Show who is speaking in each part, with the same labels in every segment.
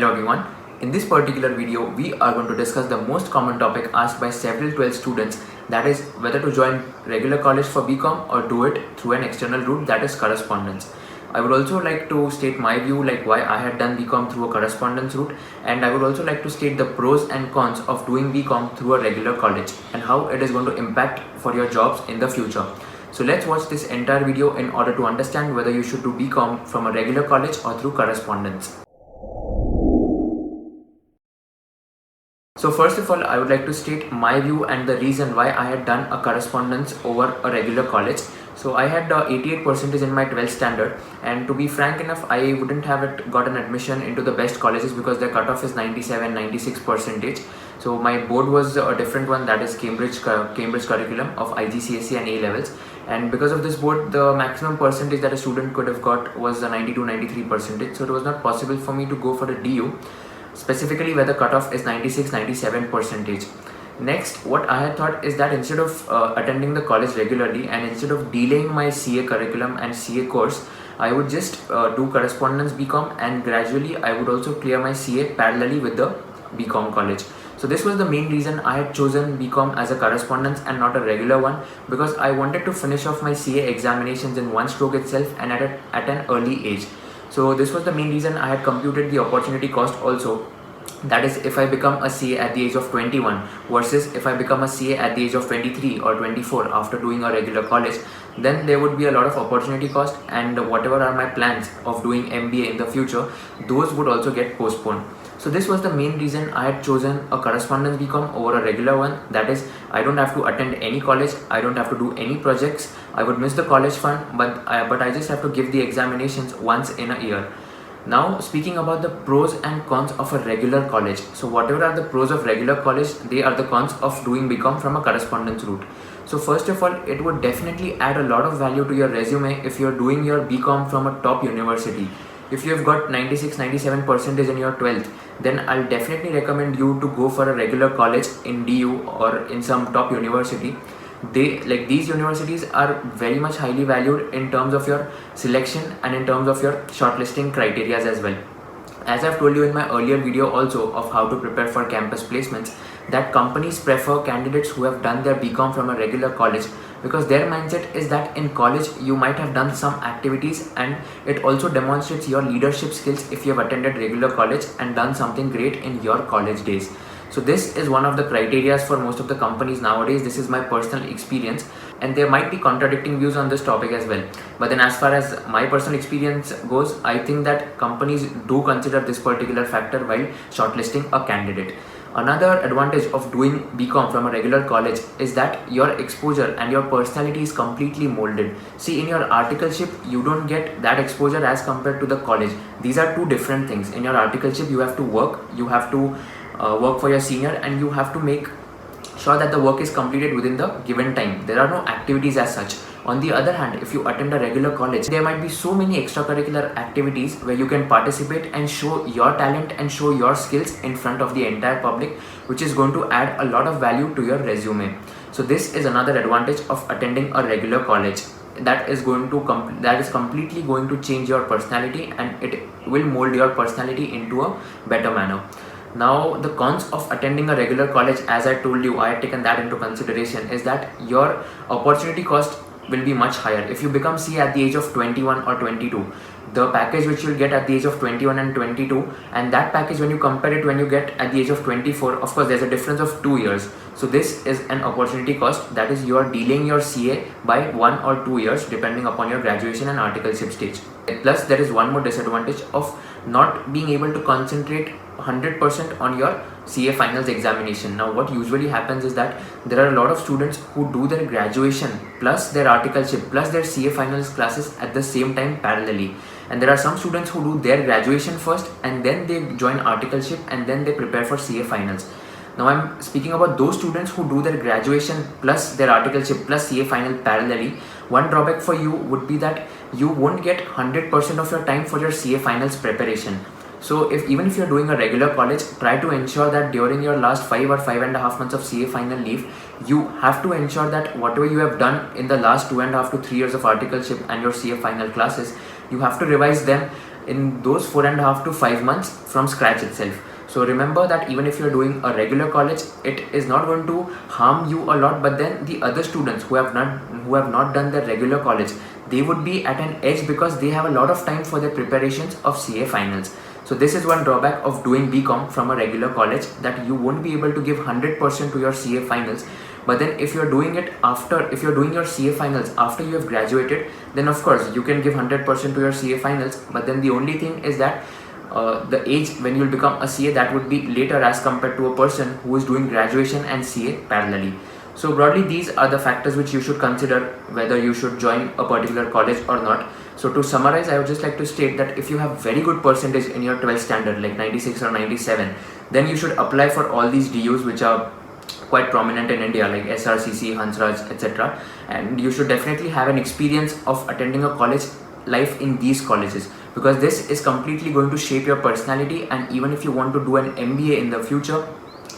Speaker 1: Hello everyone. In this particular video, we are going to discuss the most common topic asked by several 12th students, that is whether to join regular college for BCom or do it through an external route, that is correspondence. I would also like to state my view, like why I had done BCom through a correspondence route, and I would also like to state the pros and cons of doing BCom through a regular college and how it is going to impact for your jobs in the future. So let's watch this entire video in order to understand whether you should do BCom from a regular college or through correspondence. So first of all, I would like to state my view and the reason why I had done a correspondence over a regular college. So I had 88% in my 12th standard, and to be frank enough, I wouldn't have gotten admission into the best colleges because their cutoff is 97-96%. So my board was a different one, that is Cambridge curriculum of IGCSE and A levels, and because of this board, the maximum percentage that a student could have got was 92-93%. So it was not possible for me to go for a DU, specifically where the cutoff is 96-97%. Next, what I had thought is that instead of attending the college regularly and instead of delaying my CA curriculum and CA course, I would just do correspondence BCom, and gradually I would also clear my CA parallelly with the BCom college. So this was the main reason I had chosen BCom as a correspondence and not a regular one, because I wanted to finish off my CA examinations in one stroke itself and at an early age. So this was the main reason I had computed the opportunity cost also. That is, if I become a CA at the age of 21 versus if I become a CA at the age of 23 or 24 after doing a regular college, then there would be a lot of opportunity cost, and whatever are my plans of doing MBA in the future, those would also get postponed. So this was the main reason I had chosen a correspondence BCom over a regular one. That is, I don't have to attend any college, I don't have to do any projects, I would miss the college fund, but I just have to give the examinations once in a year. Now, speaking about the pros and cons of a regular college. So whatever are the pros of regular college, they are the cons of doing BCom from a correspondence route. So first of all, it would definitely add a lot of value to your resume if you're doing your BCom from a top university. If you have got 96-97% in your 12th, then I'll definitely recommend you to go for a regular college in DU or in some top university. These universities are very much highly valued in terms of your selection and in terms of your shortlisting criteria as well. As I've told you in my earlier video also of how to prepare for campus placements, that companies prefer candidates who have done their BCom from a regular college, because their mindset is that in college you might have done some activities, and it also demonstrates your leadership skills if you have attended regular college and done something great in your college days. So this is one of the criteria for most of the companies nowadays. This is my personal experience, and there might be contradicting views on this topic as well. But then as far as my personal experience goes, I think that companies do consider this particular factor while shortlisting a candidate. Another advantage of doing BCom from a regular college is that your exposure and your personality is completely molded. See, in your articleship, you don't get that exposure as compared to the college. These are two different things. In your articleship, you have to work, you have to work for your senior, and you have to make sure that the work is completed within the given time. There are no activities as such. On the other hand, if you attend a regular college, there might be so many extracurricular activities where you can participate and show your talent and show your skills in front of the entire public, which is going to add a lot of value to your resume. So this is another advantage of attending a regular college. That is completely going to change your personality, and it will mold your personality into a better manner. Now, the cons of attending a regular college, as I told you, I had taken that into consideration, is that your opportunity cost will be much higher. If you become CA at the age of 21 or 22, the package which you'll get at the age of 21 and 22, and that package when you compare it when you get at the age of 24, of course there's a difference of 2 years. So this is an opportunity cost, that is, you are delaying your CA by 1 or 2 years depending upon your graduation and articleship stage. Plus, there is one more disadvantage of not being able to concentrate 100% on your CA finals examination. Now, what usually happens is that there are a lot of students who do their graduation plus their articleship plus their CA finals classes at the same time parallelly, and there are some students who do their graduation first and then they join articleship and then they prepare for CA finals. Now, I'm speaking about those students who do their graduation plus their articleship plus CA final parallelly. One drawback for you would be that you won't get 100% of your time for your CA finals preparation. So even if you're doing a regular college, try to ensure that during your last 5 or 5.5 months of CA final leave, you have to ensure that whatever you have done in the last 2.5 to 3 years of articleship and your CA final classes, you have to revise them in those 4.5 to 5 months from scratch itself. So remember that even if you're doing a regular college, it is not going to harm you a lot, but then the other students who have not done the regular college, they would be at an edge because they have a lot of time for their preparations of CA finals. So this is one drawback of doing BCom from a regular college, that you won't be able to give 100% to your CA finals. But then if you're doing your CA finals after you have graduated, then of course you can give 100% to your CA finals. But then the only thing is that the age when you'll become a CA, that would be later as compared to a person who is doing graduation and CA parallelly. So broadly, these are the factors which you should consider whether you should join a particular college or not. So to summarize, I would just like to state that if you have very good percentage in your 12th standard, like 96 or 97, then you should apply for all these DUs which are quite prominent in India, like SRCC, Hansraj, etc. And you should definitely have an experience of attending a college life in these colleges, because this is completely going to shape your personality. And even if you want to do an MBA in the future,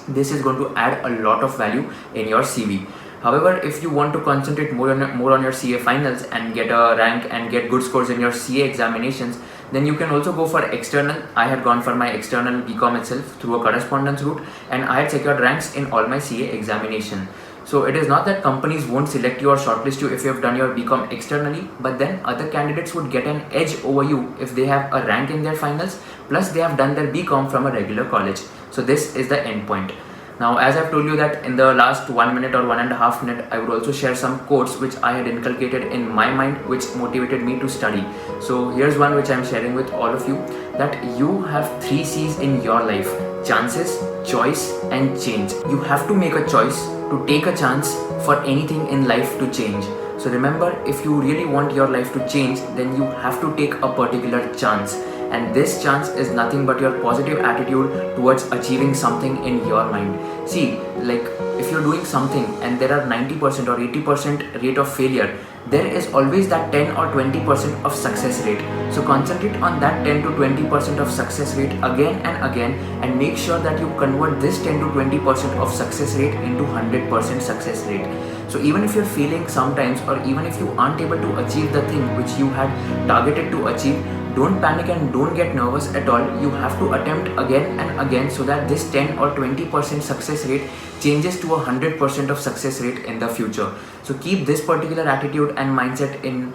Speaker 1: this is going to add a lot of value in your CV. However, if you want to concentrate more on your CA finals and get a rank and get good scores in your CA examinations, then you can also go for external. I had gone for my external BCom itself through a correspondence route, and I had secured ranks in all my CA examination. So it is not that companies won't select you or shortlist you if you have done your BCom externally, but then other candidates would get an edge over you if they have a rank in their finals, plus they have done their BCom from a regular college. So this is the end point. Now, as I've told you that in the last 1 minute or 1.5 minutes, I would also share some quotes which I had inculcated in my mind, which motivated me to study. So here's one which I'm sharing with all of you, that you have 3 C's in your life: chances, choice, and change. You have to make a choice to take a chance for anything in life to change. So remember, if you really want your life to change, then you have to take a particular chance. And this chance is nothing but your positive attitude towards achieving something in your mind. See, like if you're doing something and there are 90% or 80% rate of failure, there is always that 10 or 20% of success rate. So concentrate on that 10 to 20% of success rate again and again, and make sure that you convert this 10 to 20% of success rate into 100% success rate. So even if you're failing sometimes, or even if you aren't able to achieve the thing which you had targeted to achieve, don't panic and don't get nervous at all. You have to attempt again and again, so that this 10 or 20% success rate changes to 100% of success rate in the future. So keep this particular attitude and mindset in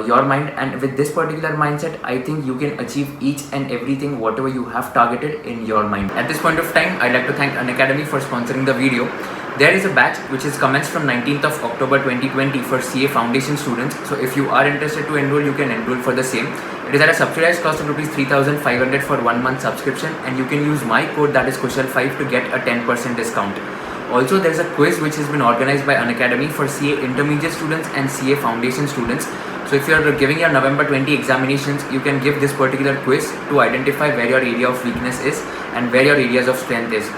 Speaker 1: your mind, and with this particular mindset, I think you can achieve each and everything whatever you have targeted in your mind. At this point of time, I'd like to thank Unacademy for sponsoring the video. There is a batch which is commenced from 19th of October 2020 for CA Foundation students. So if you are interested to enroll, you can enroll for the same. It is at a subsidized cost of rupees 3,500 for 1 month subscription, and you can use my code, that is Kushal5, to get a 10% discount. Also, there is a quiz which has been organized by Unacademy for CA Intermediate students and CA Foundation students. So if you are giving your November 20 examinations, you can give this particular quiz to identify where your area of weakness is and where your areas of strength is.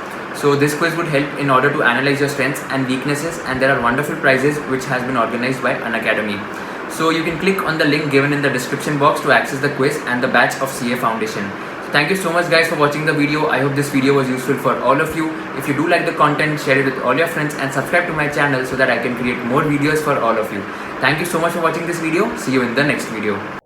Speaker 1: So this quiz would help in order to analyze your strengths and weaknesses, and there are wonderful prizes which has been organized by Unacademy. So you can click on the link given in the description box to access the quiz and the batch of CA Foundation. So thank you so much guys for watching the video. I hope this video was useful for all of you. If you do like the content, share it with all your friends and subscribe to my channel so that I can create more videos for all of you. Thank you so much for watching this video. See you in the next video.